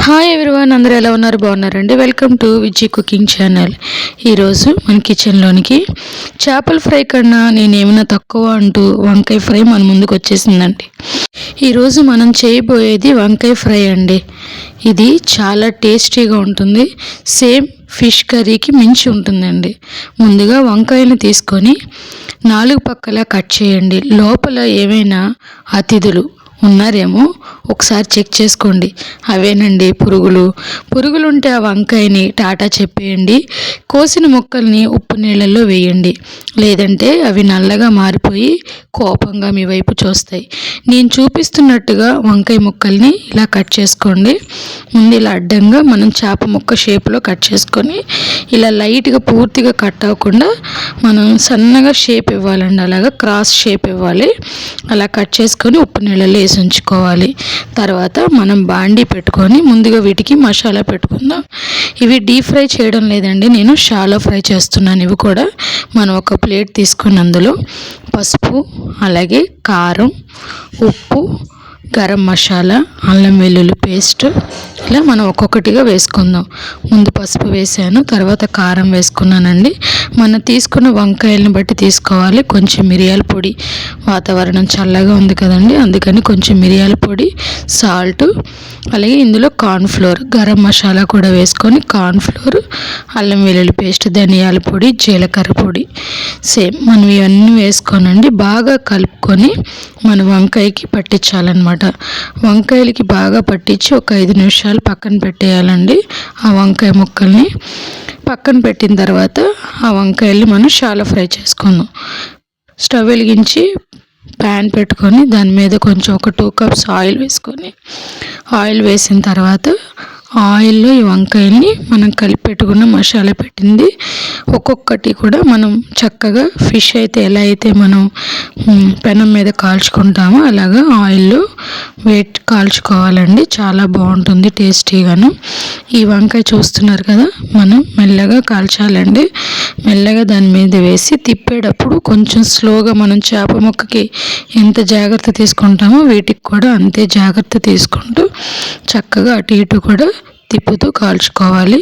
Hi everyone, అందరూ ఎలా ఉన్నారు? బాగున్నారండి. Welcome to Vijay cooking channel. ఈరోజు మన కిచెన్లోనికి చేపల ఫ్రై కన్నా నేనేమైనా తక్కువ అంటూ వంకాయ ఫ్రై మన ముందుకు వచ్చేసిందండి. ఈరోజు మనం చేయబోయేది వంకాయ ఫ్రై అండి. ఇది చాలా టేస్టీగా ఉంటుంది. సేమ్ ఫిష్ కర్రీకి మించి ఉంటుందండి. ముందుగా వంకాయలను తీసుకొని 4 పక్కలా కట్ చేయండి. లోపల ఏమైనా అతిథులు ఉన్నారేమో ఒకసారి చెక్ చేసుకోండి. అవేనండి పురుగులు ఉంటే ఆ వంకాయని టాటా చెప్పేయండి. కోసిన ముక్కల్ని ఉప్పు నీళ్ళల్లో వేయండి. లేదంటే అవి నల్లగా మారిపోయి కోపంగా మీ వైపు చూస్తాయి. నేను చూపిస్తున్నట్టుగా వంకాయ ముక్కల్ని ఇలా కట్ చేసుకోండి. ముందు ఇలా అడ్డంగా మనం చేప ముక్క షేప్లో కట్ చేసుకొని ఇలా లైట్గా పూర్తిగా కట్ అవ్వకుండా మనం సన్నగా షేప్ ఇవ్వాలండి. అలాగా క్రాస్ షేప్ ఇవ్వాలి. అలా కట్ చేసుకొని ఉప్పు నీళ్ళలో వేసి ఉంచుకోవాలి. తర్వాత మనం బాండీ పెట్టుకొని ముందుగా వీటికి మసాలా పెట్టుకుందాం. ఇవి డీప్ ఫ్రై చేయడం లేదండి, నేను షాలో ఫ్రై చేస్తున్నాను. ఇవి కూడా మనం ఒక ప్లేట్ తీసుకొని అందులో పసుపు, అలాగే కారం, ఉప్పు, గరం మసాలా, అల్లం వెల్లుల్లి పేస్ట్ ఇలా మనం ఒక్కొక్కటిగా వేసుకుందాం. ముందు పసుపు వేసాను, తర్వాత కారం వేసుకున్నానండి. మనం తీసుకున్న వంకాయలను బట్టి తీసుకోవాలి. కొంచెం మిరియాల పొడి, వాతావరణం చల్లగా ఉంది కదండి, అందుకని కొంచెం మిరియాల పొడి, సాల్ట్, అలాగే ఇందులో కార్న్ఫ్లోర్, గరం మసాలా కూడా వేసుకొని కార్న్ఫ్లోర్, అల్లం వెల్లుల్లి పేస్ట్, ధనియాల పొడి, జీలకర్ర పొడి సేమ్ మనం ఇవన్నీ వేసుకోనండి. బాగా కలుపుకొని మన వంకాయకి పట్టించాలన్నమాట. వంకాయలకి బాగా పట్టించి ఒక 5 నిమిషాలు పక్కన పెట్టేయాలండి. ఆ వంకాయ ముక్కల్ని పక్కన పెట్టిన తర్వాత ఆ వంకాయల్ని మనం షాలో ఫ్రై చేసుకుందాం. స్టవ్ వెలిగించి ప్యాన్ పెట్టుకొని దాని మీద కొంచెం ఒక 2 కప్స్ ఆయిల్ వేసుకొని ఆయిల్ వేసిన తర్వాత ఆయిల్లో ఈ వంకాయల్ని మనం కలిపి పెట్టుకున్న మసాలా పెట్టింది ఒక్కొక్కటి కూడా మనం చక్కగా ఫిష్ అయితే ఎలా అయితే మనం పెనం మీద కాల్చుకుంటామో అలాగా ఆయిల్లో కాల్చుకోవాలండి. చాలా బాగుంటుంది టేస్టీగాను. ఈ వంకాయ చూస్తున్నారు కదా, మనం మెల్లగా కాల్చాలండి. మెల్లగా దాని మీద వేసి తిప్పేటప్పుడు కొంచెం స్లోగా మనం చేప ముక్కకి ఎంత జాగ్రత్త తీసుకుంటామో వీటికి కూడా అంతే జాగ్రత్త తీసుకుంటూ చక్కగా అటు ఇటు కూడా తిప్పుతూ కాల్చుకోవాలి.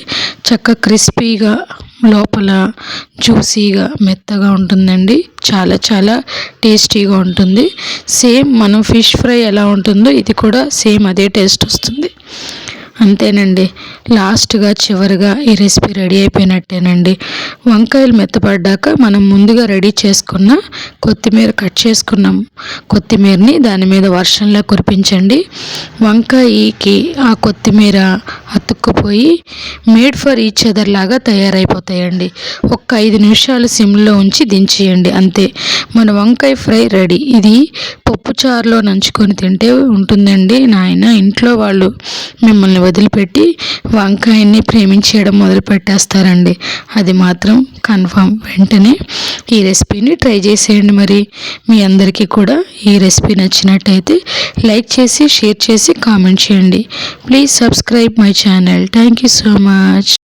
చక్కగా క్రిస్పీగా లోపల జ్యూసీగా మెత్తగా ఉంటుందండి. చాలా చాలా టేస్టీగా ఉంటుంది. సేమ్ మనం ఫిష్ ఫ్రై ఎలా ఉంటుందో ఇది కూడా సేమ్ అదే టేస్ట్ వస్తుంది. అంతేనండి, లాస్ట్గా చివరిగా ఈ రెసిపీ రెడీ అయిపోయినట్టేనండి. వంకాయలు మెత్తపడ్డాక మనం ముందుగా రెడీ చేసుకున్న కొత్తిమీర, కట్ చేసుకున్నాం కొత్తిమీరని దాని మీద వర్షంలా కురిపించండి. వంకాయకి ఆ కొత్తిమీర అతుక్కుపోయి మేడ్ ఫర్ ఈచ్ అదర్ లాగా తయారైపోతాయండి. ఒక్క 5 నిమిషాలు సిమ్లో ఉంచి దించేయండి. అంతే, మన వంకాయ ఫ్రై రెడీ. ఇది పప్పు చారులో నంచుకొని తింటే ఉంటుందండి. నాయన ఇంట్లో వాళ్ళు మిమ్మల్ని వదిలిపెట్టి వంకాయని ప్రేమించేయడం మొదలు పెట్టేస్తారండి. అది మాత్రం కన్ఫామ్. వెంటనే ఈ రెసిపీని ట్రై చేసేయండి. మరి మీ అందరికీ కూడా ఈ రెసిపీ నచ్చినట్టయితే లైక్ చేసి, షేర్ చేసి, కామెంట్ చేయండి. Please subscribe my channel. Thank you so much.